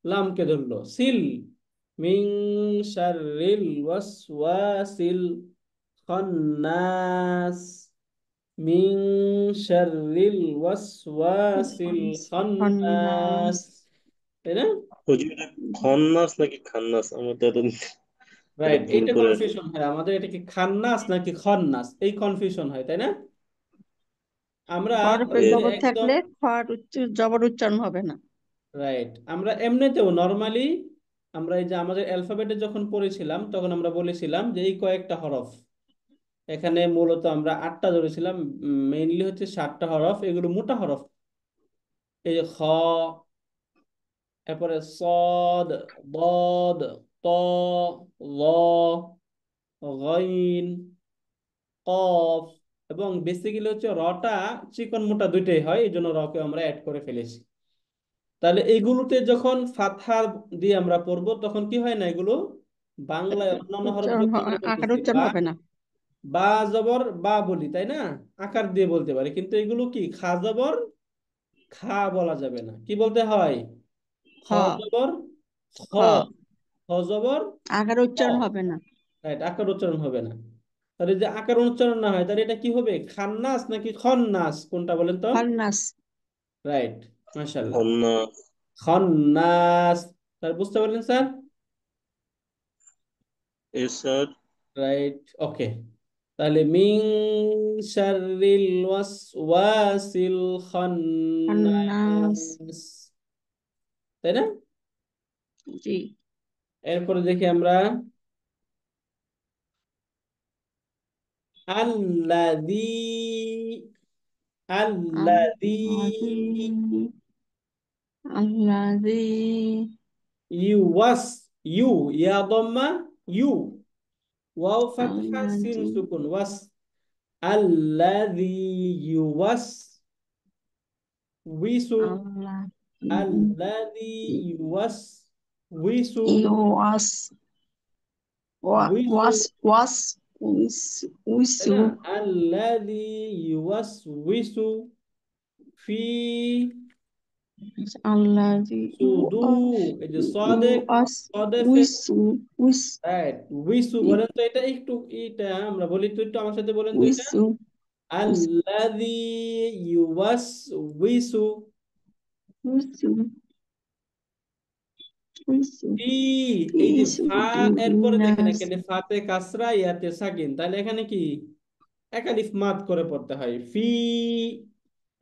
লামকে ধরলো, সিল, মিন শাররিল ওয়াসওয়াসিল খান্নাস, মিন শাররিল ওয়াসওয়াসিল খান্নাস, খন্নাস। তাই না? হুজুর, এটা খন্নাস নাকি খান্নাস? আমার তো এটা রাইট, ভুল এইটা করে আসছে। কনফিউশন হয় আমাদের, এটা কি খান্নাস নাকি খন্নাস, এই কনফিউশন হয়, তাই না? আমরা খর উপরে এই যে জবর একদম থাকলে জবর উচ্চারণ হবে না। রাইট, আমরা এমনিতেও নর্মালি আমরা এই যে আমাদের অ্যালফাবেটে যখন পড়েছিলাম তখন আমরা বলেছিলাম যে এই কয়েকটা হরফ, এখানে মূলত আমরা 8টা ধরেছিলাম, মেইনলি হচ্ছে 7টা হরফ, এগুলো মোটা হরফ। এই যে খ, এরপরে সদ, বদ, ত, ল, গইন, কফ, এবং বেসিক্যালি হচ্ছে রটা চিকন মোটা দুইটাই হয়, এই জন্য রকে আমরা অ্যাড করে ফেলেছি। তাহলে এইগুলোতে যখন ফাতহা দিয়ে আমরা পড়বো তখন কি হয় না, এগুলো বাংলায় অন্যান্য হরফ যেগুলো আমরা আকার বলতেছি উচ্চারণ বা, হবে না। বা জবর বা বলি, তাই না? আকার দিয়ে বলতে পারি, কিন্তু এগুলো কি খা জবর খা বলা যাবে না, কি বলতে হয়, খ খ। জবর খ, খ। খ জবর আকার খ, উচ্চারণ হবে না। রাইট, আকার উচ্চারণ হবে না। তাহলে যে আকার উচ্চারণ না হয় তাহলে এটা কি হবে, খান্নাস নাকি খন্নাস, কোনটা বলেন তো? খন্নাস। রাইট, মাশাআল্লাহ, খন্নাস। খন্নাস। তাহলে বুঝতে পারলেন স্যার? S sir. রাইট, ওকে। তাহলে মিন শাররিল ওয়াসওয়াসিল খন্নাস। খান্নাস, তাই না? জি। এরপরে দেখি আমরা আল্লাযী, আল্লাযী, আল্লাযী। আল্লাযী। ইউওয়াস, ইউ, ইয়া দম্মা, ইউ, ওয়াও ফাতহা সিন আল্লাযী। সুকুন, ওয়াস, আল্লাযী ইউওয়াস উইসু, আল্লাযী। আল্লাযী ইউওয়াস উইসু, ইওয়াস। উইসু, ওয়াস ওয়াস তাই উইসু। না? আল্লাযী ইউওয়াসউইসু ফি আল্লাযী সুদু, এই যে সদে, ইওয়াস সদে ফে, উইসু উইস রাইট, উইসু বলেন তো, এটা একটু, এটা আমরা বলি তো, একটু আমার সাথে বলেন তো এটা, উইসু আল্লাযী ইউওয়াসউইসু উইসু উইসু ফি, ফি এই যে ফা, সুদুরিন এরপরে দেখেন নাস। এখানে ফাতে কাসরা ইয়াতে সাকিন, তাহলে এখানে কি একালিফ মাদ করে পড়তে হয়, ফি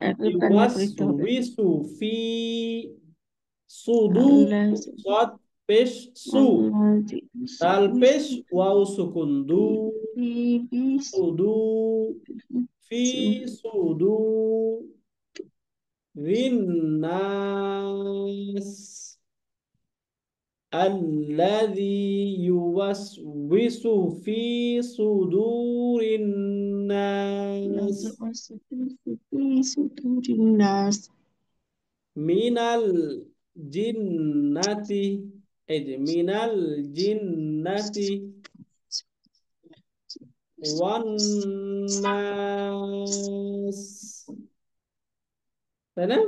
একই কান্না করিতে হবে। ইউওয়াসউইসু ফি সুদু, আল্লাযী। সদ পেশ সু, আল্লাযী দাল পেশ উইসু ওয়াও সুকুন দু, ফি বিস সুদু, ফি সুদু রিন নাস, الذي يوسوس في صدور الناس ফি সুদুরিন নাস। মিনাল জিন্নাতি, এই যে মিনাল জিন্নাতি ওয়ান নাস, তাই না?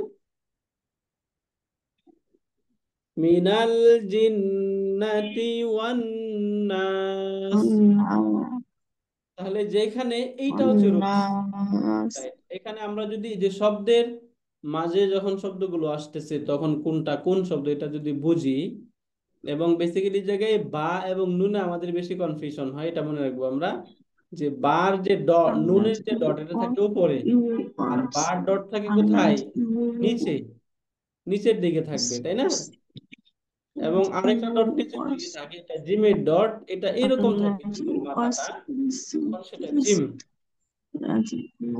মিনাল জিন্নাতি ওয়ান নাস, তাহলে যেখানে এইটা হচ্ছে রুলস। নাস। Right. এখানে আমরা যদি যে শব্দের মাঝে যখন শব্দগুলো আসতেছে তখন কোনটা কোন শব্দ এটা যদি বুঝি, এবং বেসিক্যালি জায়গায় বা এবং নুনে আমাদের বেশি কনফিউশন হয়, এটা মনে রাখবো আমরা। যে বার যে ডট, Allah নুনের যে ডট, এটা থাকে you উপরে, you আর us বার ডট থাকে Allah কোথায়? you নিচে, নিচের দিকে থাকবে, তাই না? এবং আরেকটা ডট নিচের দিকে us থাকে, এটা জিমের ডট, এটা এরকম Allah থাকে জিমের you us মাথাটা, তখন সেটা জিম। you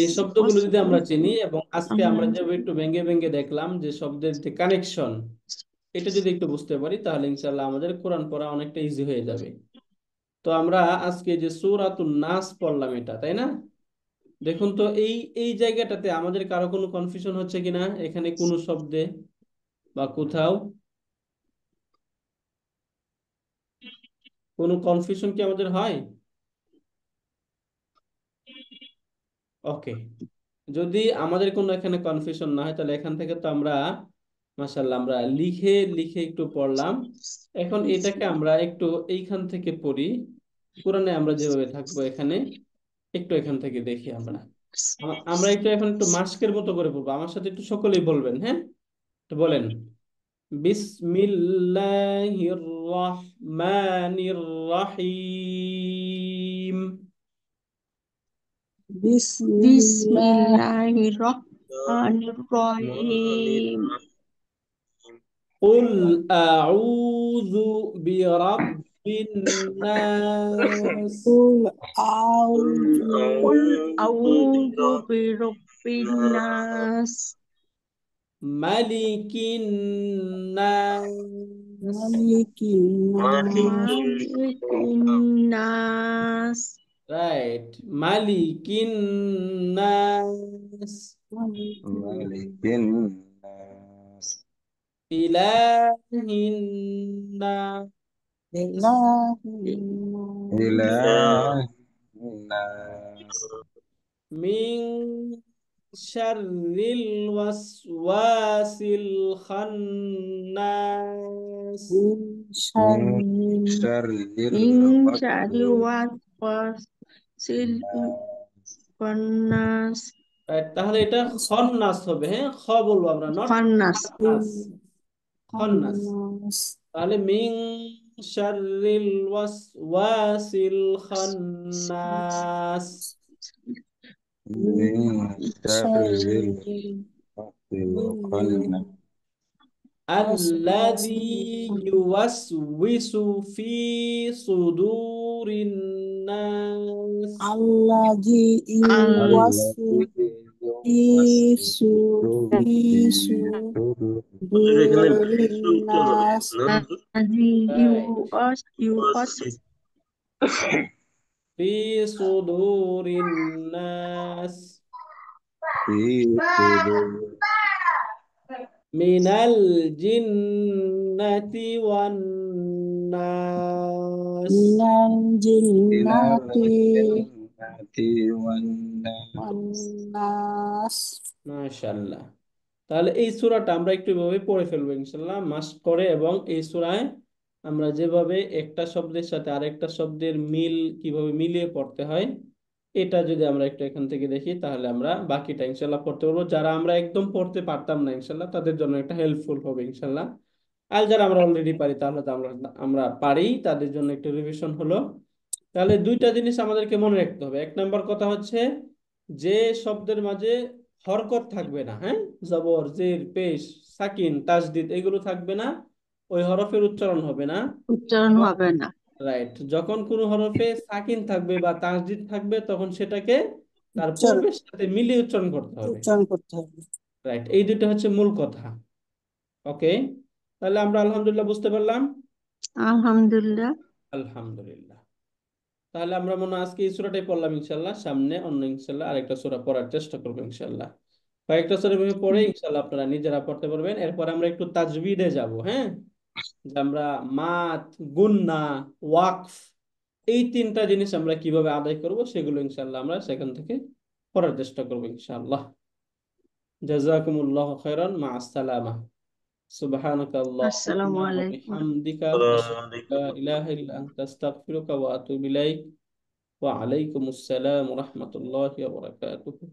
এই us শব্দগুলো যদি আমরা চিনি, you এবং আজকে আমরা Allah যেভাবে একটু ভেঙে ভেঙে দেখলাম যে শব্দের যে কানেকশন, এটা যদি একটু বুঝতে পারি তাহলে ইনশাআল্লাহ আমাদের কোরআন পড়া অনেকটা ইজি হয়ে যাবে। তো আমরা আজকে যে সূরাতুন নাস পড়লাম, এটা তাই না? দেখুন তো এই এই জায়গাটাতে আমাদের কারো কোনো কনফিউশন হচ্ছে কিনা, এখানে কোনো শব্দে বা কোথাও কোনো কনফিউশন কি আমাদের হয়? ওকে, যদি আমাদের কোনো এখানে কনফিউশন না হয় তাহলে এখান থেকে তো আমরা মাশাআল্লাহ আমরা লিখে লিখে একটু পড়লাম। এখন এটাকে আমরা একটু এইখান থেকে পড়ি, কোরআনে আমরা যেভাবে থাকবো এখানে একটু এখান থেকে দেখি আমরা। আমরা একটু এখন একটু মাস্কের মতো করে পড়বো, আমার সাথে একটু সকলেই বলবেন, হ্যাঁ? তো বলেন, বিসমিল্লাহির রহমানির রহিম। Bismillahirrahmanirrahim. قل أعوذ برب الناس قل قل أعوذ Qul أعوذ a'udzu birabbin برب nas, ملك الناس ملك الناس malikin nas, right ملك الناس ملك ملك الناس إله الناس إله الناس إله إله الناس من شر الوسواس الخناس من شر من شر min الوسواس syarri waswasil الخناس khannas, right, তাহলে এটা খন্নাস হবে, হ্যাঁ? খ বলবো আমরা, নট khannas, খান্নাস, খন্নাস। الناس তাহলে মিং শাররিল ওয়াসওয়াসিল খান্নাস من شر شر الوسواس الخناس আল্লাযী الوسواس ইউওয়াসওয়িসু ফি সুদুরিন নাস। الذي al يوسوس الذي في يوسوس في হুজুর এখানে صدور বিশু তো হবে الناس না হুজুর? ladzi রাইট, yuwas ফি সুদুরিন নাস في صدور মিনাল জিন্নাতি ওয়ান নাস। من من الجنة الجنة والناس والناس মাশাআল্লাহ। তাহলে এই সূরাটা আমরা একটু এভাবে পড়ে ফেলবো ইনশাআল্লাহ মাস্ক করে, এবং এই সূরায় আমরা যেভাবে একটা শব্দের সাথে আরেকটা শব্দের মিল কিভাবে মিলিয়ে পড়তে হয়, এটা যদি আমরা একটু এখান থেকে দেখি তাহলে আমরা বাকিটা ইনশাআল্লাহ পড়তে পারবো। যারা আমরা একদম পড়তে পারতাম না ইনশাআল্লাহ তাদের জন্য একটা হেল্পফুল হবে ইনশাআল্লাহ। আর যারা আমরা অলরেডি পারি তাহলে তো আমরা আমরা পারি, তাদের জন্য একটু রিভিশন হলো। তাহলে দুইটা জিনিস আমাদেরকে মনে রাখতে হবে। এক নাম্বার কথা হচ্ছে যে শব্দের মাঝে হরকত থাকবে না, হ্যাঁ, জবর জের পেশ সাকিন তাসদিদ এগুলো থাকবে না, ওই হরফের উচ্চারণ হবে না। উচ্চারণ এবং হবে না, রাইট, যখন কোনো হরফে সাকিন থাকবে বা তাসদিদ থাকবে তখন সেটাকে তার উচ্চারণ পূর্বের সাথে মিলিয়ে উচ্চারণ করতে হবে। উচ্চারণ করতে হবে। রাইট, এই দুটো হচ্ছে মূল কথা। ওকে, তাহলে আমরা আলহামদুলিল্লাহ বুঝতে পারলাম। আলহামদুলিল্লাহ। আলহামদুলিল্লাহ। তাহলে আমরা মনে হয় আজকে এই সূরাটাই পড়লাম ইনশাল্লাহ, সামনে অন্য ইনশাল্লাহ আরেকটা সূরা পড়ার চেষ্টা করবো ইনশাল্লাহ। কয়েকটা সূরা ভেবে পড়ে ইনশাল্লাহ আপনারা নিজেরা পড়তে পারবেন। এরপর আমরা একটু তাজবিদে যাব, হ্যাঁ, যে আমরা মাত, গুন্না, ওয়াকফ এই তিনটা জিনিস আমরা কিভাবে আদায় করব সেগুলো ইনশাল্লাহ আমরা সেখান থেকে পড়ার চেষ্টা করবো ইনশাআল্লাহ। জাযাকুমুল্লাহু খাইরান, মা আসসালামা, সুবহানাকা আসসালামু আল্লাহুম্মা ওয়া আলাইকুম। বিহামদিকা আসসালামু আশহাদু আলাইকুম। আল্লা ইলাহা ইল্লা আনতা আস্তাগফিরুকা ওয়া আতুবু ইলাইক। ওয়া আলাইকুমুস সালাম ওয়া রাহমাতুল্লাহি ওয়া বারাকাতুহু।